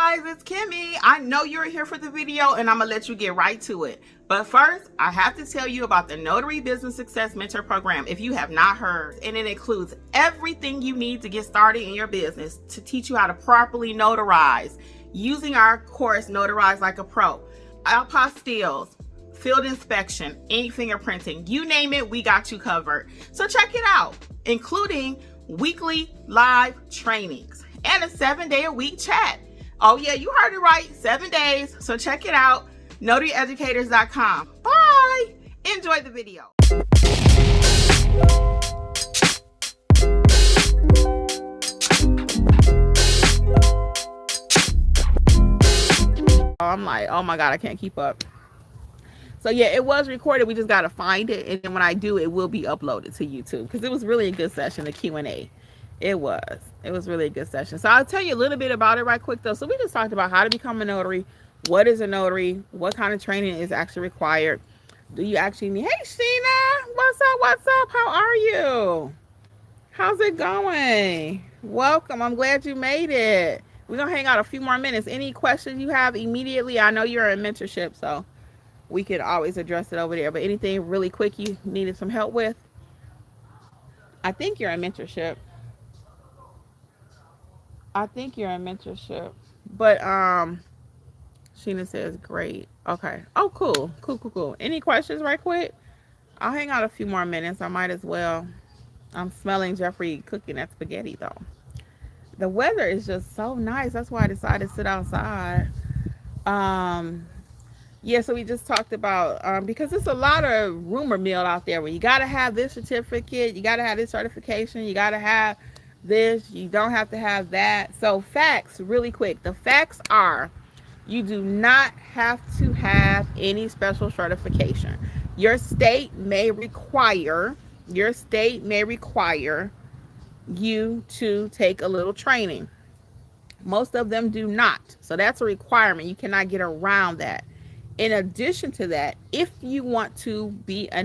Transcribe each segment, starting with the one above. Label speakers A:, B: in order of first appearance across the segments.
A: guys, it's Kimmi. I know you're here for the video and I'm gonna let you get right to it. But first, I have to tell you about the Notary Business Success Mentor Program if you have not heard. And it includes everything you need to get started in your business to teach you how to properly notarize using our course, Notarize Like a Pro. Apostilles, field inspection, ink fingerprinting, you name it, we got you covered. So check it out, including weekly live trainings and a 7-day-a-week chat. Oh yeah, you heard it right, 7 days. So check it out, notaryeducators.com. Bye. Enjoy the video. I'm like, oh my God, I can't keep up. So yeah, it was recorded. We just got to find it. And then when I do, it will be uploaded to YouTube because it was really a good session, the Q&A. It was really a good session. So I'll tell you a little bit about it right quick though. So we just talked about how to become a notary. What is a notary? What kind of training is actually required? Do you actually need, hey Sheena, what's up? What's up? How are you? How's it going? Welcome. I'm glad you made it. We're going to hang out a few more minutes. Any questions you have immediately? I know you're in mentorship, so we could always address it over there. But anything really quick you needed some help with? I think you're in mentorship. But Sheena says great. Okay. Oh, cool. Any questions right quick? I'll hang out a few more minutes. I might as well. I'm smelling Jeffery cooking that spaghetti though. The weather is just so nice. That's why I decided to sit outside. Yeah, so we just talked about, because there's a lot of rumor mill out there where you got to have this certificate, you got to have this certification, you got to have this, you don't have to have that. So facts, really quick. The facts are, you do not have to have any special certification. Your state may require you to take a little training. Most of them do not. So that's a requirement. You cannot get around that. In addition to that, if you want to be a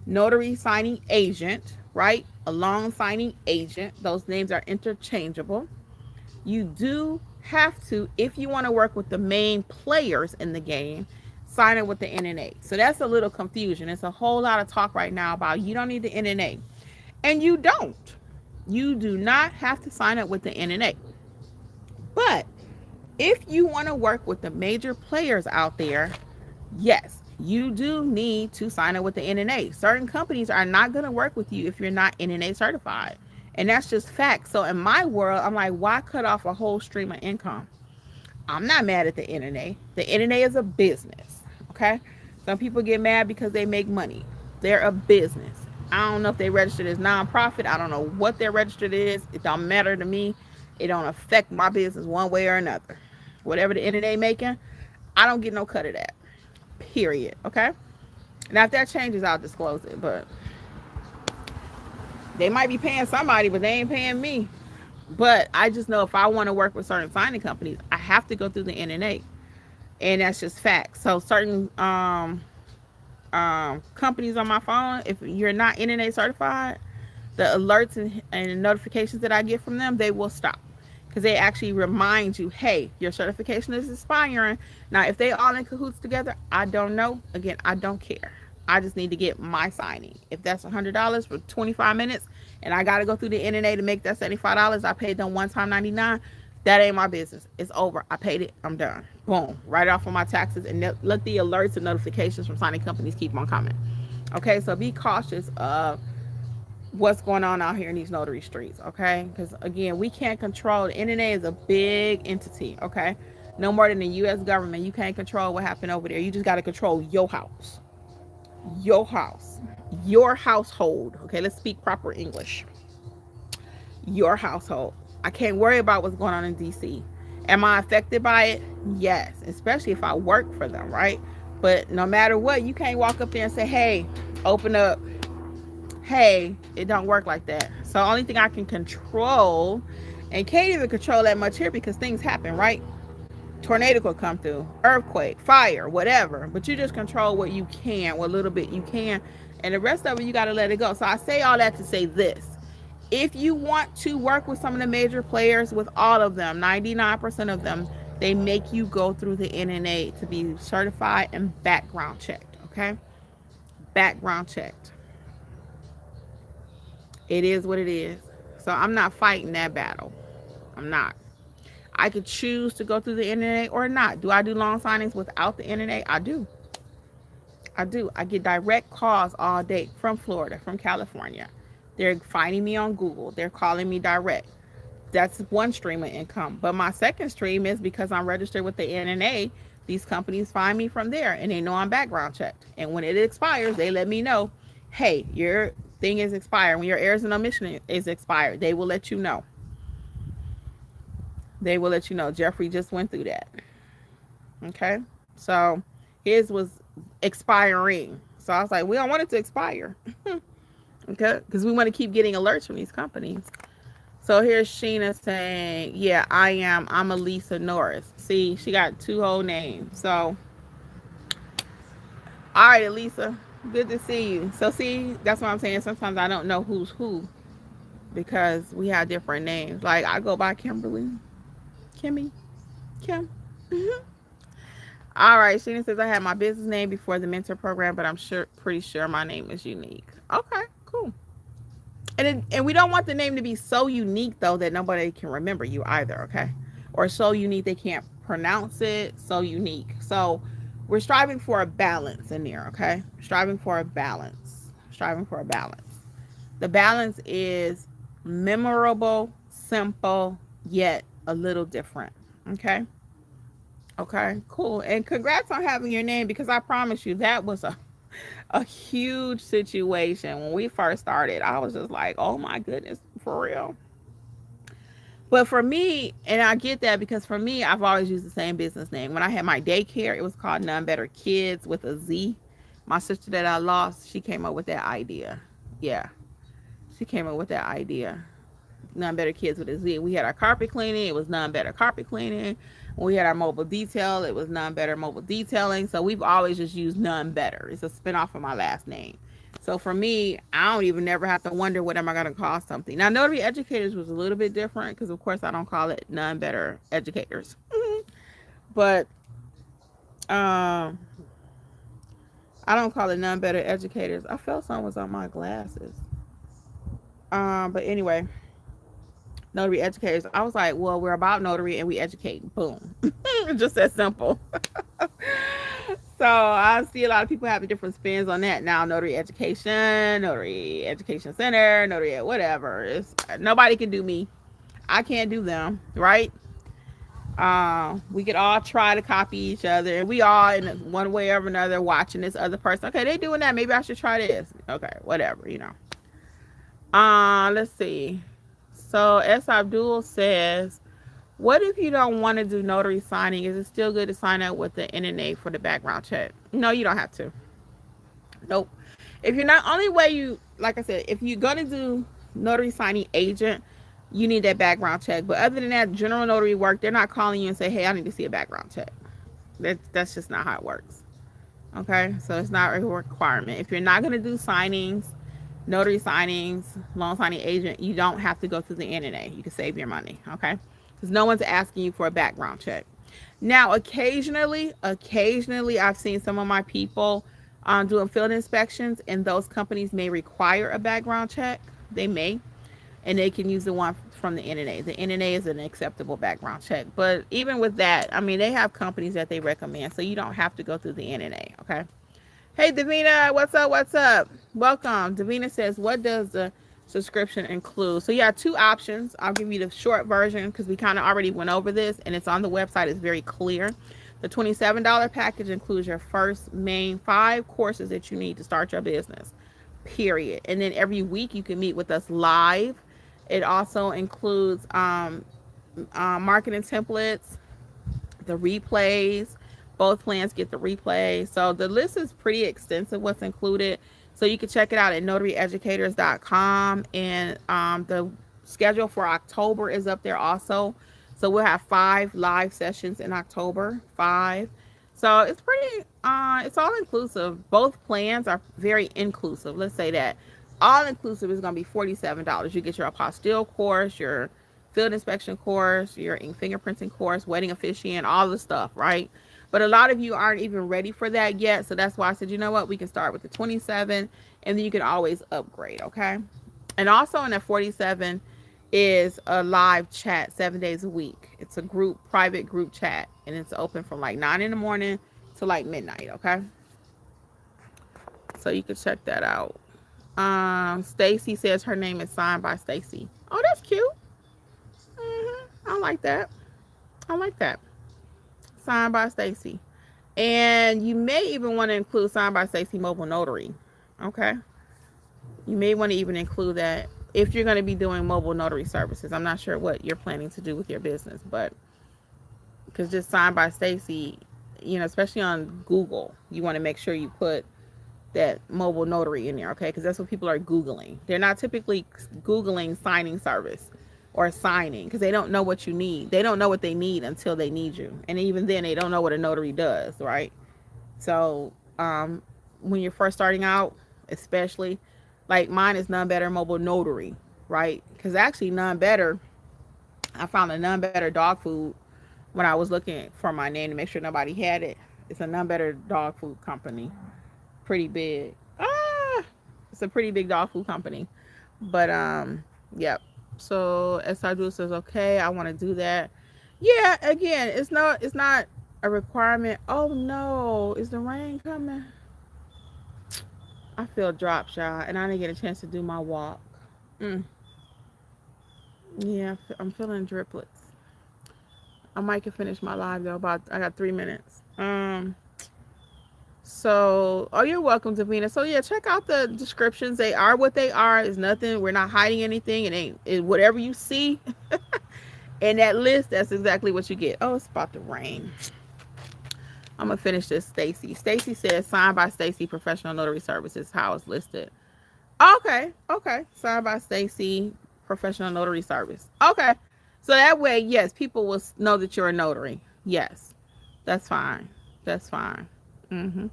A: notary signing agent, right? A loan signing agent, those names are interchangeable. You do have to, if you want to work with the main players in the game, sign up with the NNA. So that's a little confusion. It's a whole lot of talk right now about you don't need the NNA. And you don't. You do not have to sign up with the NNA. But if you want to work with the major players out there, yes, you do need to sign up with the NNA. Certain companies are not going to work with you if you're not NNA certified. And that's just fact. So in my world, I'm like, why cut off a whole stream of income? I'm not mad at the NNA. The NNA is a business, okay? Some people get mad because they make money. They're a business. I don't know if they registered as nonprofit. I don't know what they're registered is. It don't matter to me. It don't affect my business one way or another. Whatever the NNA making, I don't get no cut of that. Period. Okay? Now, if that changes, I'll disclose it. But they might be paying somebody, but they ain't paying me. But I just know if I want to work with certain signing companies, I have to go through the NNA. And that's just facts. So certain companies on my phone, if you're not NNA certified, the alerts and notifications that I get from them, they will stop. Because they actually remind you, hey, your certification is expiring. Now, if they all in cahoots together, I don't know. Again, I don't care. I just need to get my signing. If that's $100 for 25 minutes and I got to go through the NNA to make that $75, I paid them one time $99. That ain't my business. It's over. I paid it. I'm done. Boom. Right off of my taxes. And let the alerts and notifications from signing companies keep on coming. Okay, so be cautious of what's going on out here in these notary streets, okay? Because again, we can't control. The NNA is a big entity, okay? No more than the U.S. government. You can't control what happened over there. You just got to control your house, your household. Okay, let's speak proper English. Your household. I can't worry about what's going on in D.C. Am I affected by it? Yes, especially if I work for them, right? But no matter what, you can't walk up there and say, hey, open up. Hey, it don't work like that. So only thing I can control, and can't even control that much here because things happen, right? Tornado could come through, earthquake, fire, whatever. But you just control what you can, what little bit you can. And the rest of it, you got to let it go. So I say all that to say this. If you want to work with some of the major players, with all of them, 99% of them, they make you go through the NNA to be certified and background checked. Okay, background checked. It is what it is. So I'm not fighting that battle. I'm not. I could choose to go through the NNA or not. Do I do loan signings without the NNA? I do. I do. I get direct calls all day from Florida, from California. They're finding me on Google. They're calling me direct. That's one stream of income. But my second stream is because I'm registered with the NNA. These companies find me from there and they know I'm background checked. And when it expires, they let me know, hey, your thing is expired. When your errors and omission is expired, they will let you know. They will let you know. Jeffrey just went through that. Okay. So his was expiring. So I was like, we don't want it to expire. Okay. Because we want to keep getting alerts from these companies. So here's Sheena saying, yeah, I'm Elisa Norris. See, she got two whole names. So, all right, Elisa, good to see you. So see, that's what I'm saying. Sometimes I don't know who's who because we have different names. Like I go by Kimberly, Kimmy, Kim. All right, Sheena says I had my business name before the mentor program, but I'm pretty sure my name is unique. Okay, cool. And we don't want the name to be so unique though that nobody can remember you either, okay? Or so unique they can't pronounce it. So unique. So we're striving for a balance in there, okay? Striving for a balance. Striving for a balance. The balance is memorable, simple, yet a little different. Okay. Okay, cool. And congrats on having your name because I promise you that was a huge situation when we first started. I was just like, oh my goodness, for real. But for me, and I get that because for me, I've always used the same business name. When I had my daycare, it was called None Better Kids with a Z. My sister that I lost, she came up with that idea. Yeah, she came up with that idea. None Better Kids with a Z. We had our carpet cleaning. It was None Better Carpet Cleaning. When we had our mobile detail, it was None Better Mobile Detailing. So we've always just used None Better. It's a spinoff of my last name. So for me, I don't even never have to wonder what am I going to call something. Now, Notary Educators was a little bit different because, of course, I don't call it None Better Educators. But I don't call it None Better Educators. I felt something was on my glasses. But anyway, Notary Educators. I was like, well, we're about notary and we educate. Boom. Just that simple. So I see a lot of people having different spins on that now. Notary Education, Notary Education Center, Notary whatever. It's nobody can do me. I can't do them, right? We could all try to copy each other, and we all in one way or another watching this other person. Okay, they doing that. Maybe I should try this. Okay, whatever, you know. Let's see. So S. Abdul says, what if you don't want to do notary signing? Is it still good to sign up with the NNA for the background check? No, you don't have to. Nope. If you're not, only way you, like I said, if you're going to do notary signing agent, you need that background check. But other than that, general notary work, they're not calling you and say, hey, I need to see a background check. That's just not how it works. Okay. So it's not a requirement. If you're not going to do signings, notary signings, loan signing agent, you don't have to go through the NNA. You can save your money. Okay. Because no one's asking you for a background check. Now, occasionally, I've seen some of my people doing field inspections, and those companies may require a background check. They may, and they can use the one from the NNA. The NNA is an acceptable background check. But even with that, I mean, they have companies that they recommend, so you don't have to go through the NNA, okay? Hey, Davina, what's up? What's up? Welcome. Davina says, what does the subscription include? So you have two options. I'll give you the short version because we kind of already went over this and it's on the website. It's very clear. The $27 package includes your first main 5 courses that you need to start your business, period. And then every week you can meet with us live. It also includes marketing templates, the replays. Both plans get the replay. So the list is pretty extensive what's included. So you can check it out at notaryeducators.com. And the schedule for October is up there also. So we'll have 5 live sessions in October, 5. So it's pretty, it's all inclusive. Both plans are very inclusive. Let's say that. All inclusive is going to be $47. You get your apostille course, your field inspection course, your ink fingerprinting course, wedding officiant, all the stuff, right? But a lot of you aren't even ready for that yet. So that's why I said, you know what? We can start with the 27 and then you can always upgrade, okay? And also in that 47 is a live chat 7 days a week. It's a group, private group chat, and it's open from like 9 in the morning to like midnight, okay? So you can check that out. Stacy says her name is signed by Stacy. Oh, that's cute. I like that. I like that. Signed by Stacy. And you may even want to include signed by Stacy Mobile Notary. Okay. You may want to even include that if you're going to be doing mobile notary services. I'm not sure what you're planning to do with your business, but because just signed by Stacy, you know, especially on Google, you want to make sure you put that mobile notary in there, okay? Because that's what people are Googling. They're not typically Googling signing service or signing because they don't know what you need. They don't know what they need until they need you. And even then, they don't know what a notary does, right? So when you're first starting out, especially, like mine is None Better Mobile Notary, right? Because actually None Better, I found a None Better dog food when I was looking for my name to make sure nobody had it. It's a None Better dog food company. Pretty big. It's a pretty big dog food company. But yep. So Sadhu says, okay, I want to do that. Yeah, again, it's not a requirement. Oh no, is the rain coming? I feel drops, y'all, and I didn't get a chance to do my walk. Mm. Yeah, I'm feeling driplets. I might can finish my live though. About I got 3 minutes. So, oh, you're welcome, Davina. So yeah, check out the descriptions. They are what they are. It's nothing. We're not hiding anything. Whatever you see in that list. That's exactly what you get. Oh, it's about to rain. I'm gonna finish this. Stacy says signed by Stacy Professional Notary Services. How it's listed. Okay. Signed by Stacy Professional Notary Service. Okay. So that way, yes, people will know that you're a notary. Yes, that's fine. That's fine. Mm-hmm.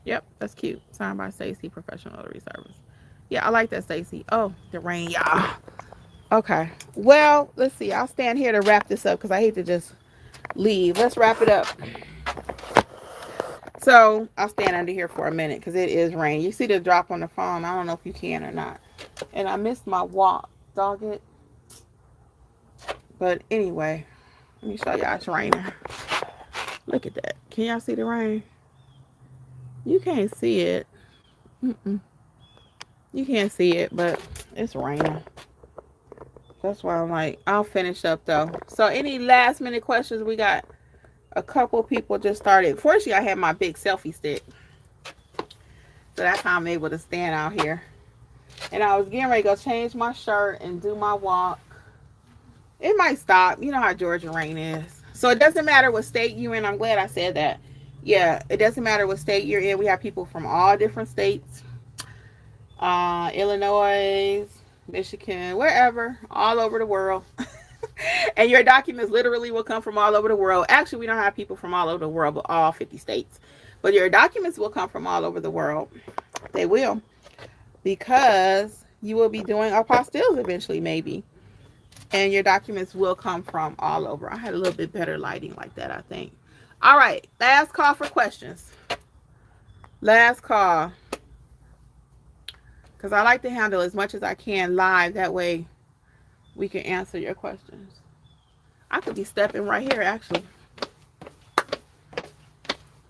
A: Yep, that's cute. Signed by Stacy Professional Notary Service. Yeah, I like that, Stacy. Oh, the rain, y'all. Okay. Well, let's see. I'll stand here to wrap this up because I hate to just leave. Let's wrap it up. So I'll stand under here for a minute because it is raining. You see the drop on the phone. I don't know if you can or not. And I missed my walk. Dog it. But anyway, let me show y'all it's raining. Look at that. Can y'all see the rain? You can't see it. Mm-mm. You can't see it, but it's raining. That's why I'm like, I'll finish up though. So any last minute questions? We got a couple people just started. Fortunately, I had my big selfie stick. So that's how I'm able to stand out here. And I was getting ready to go change my shirt and do my walk. It might stop. You know how Georgia rain is. So it doesn't matter what state you're in. I'm glad I said that. Yeah, it doesn't matter what state you're in. We have people from all different states. Illinois, Michigan, wherever, all over the world. And your documents literally will come from all over the world. Actually, we don't have people from all over the world, but all 50 states. But your documents will come from all over the world. They will. Because you will be doing apostilles eventually, maybe. And your documents will come from all over. I had a little bit better lighting like that, I think. All right. Last call for questions. Last call. Because I like to handle as much as I can live. That way we can answer your questions. I could be stepping right here, actually.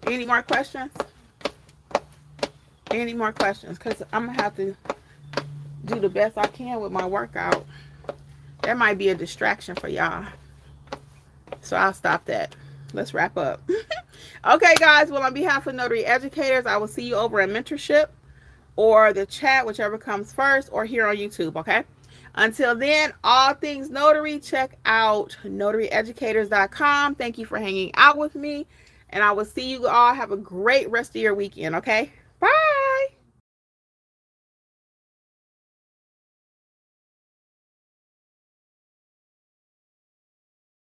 A: Any more questions? Any more questions? Because I'm going to have to do the best I can with my workout. That might be a distraction for y'all. So I'll stop that. Let's wrap up. Okay, guys. Well, on behalf of Notary Educators, I will see you over at Mentorship or the chat, whichever comes first, or here on YouTube, okay? Until then, all things notary, check out notaryeducators.com. Thank you for hanging out with me, and I will see you all. Have a great rest of your weekend, okay?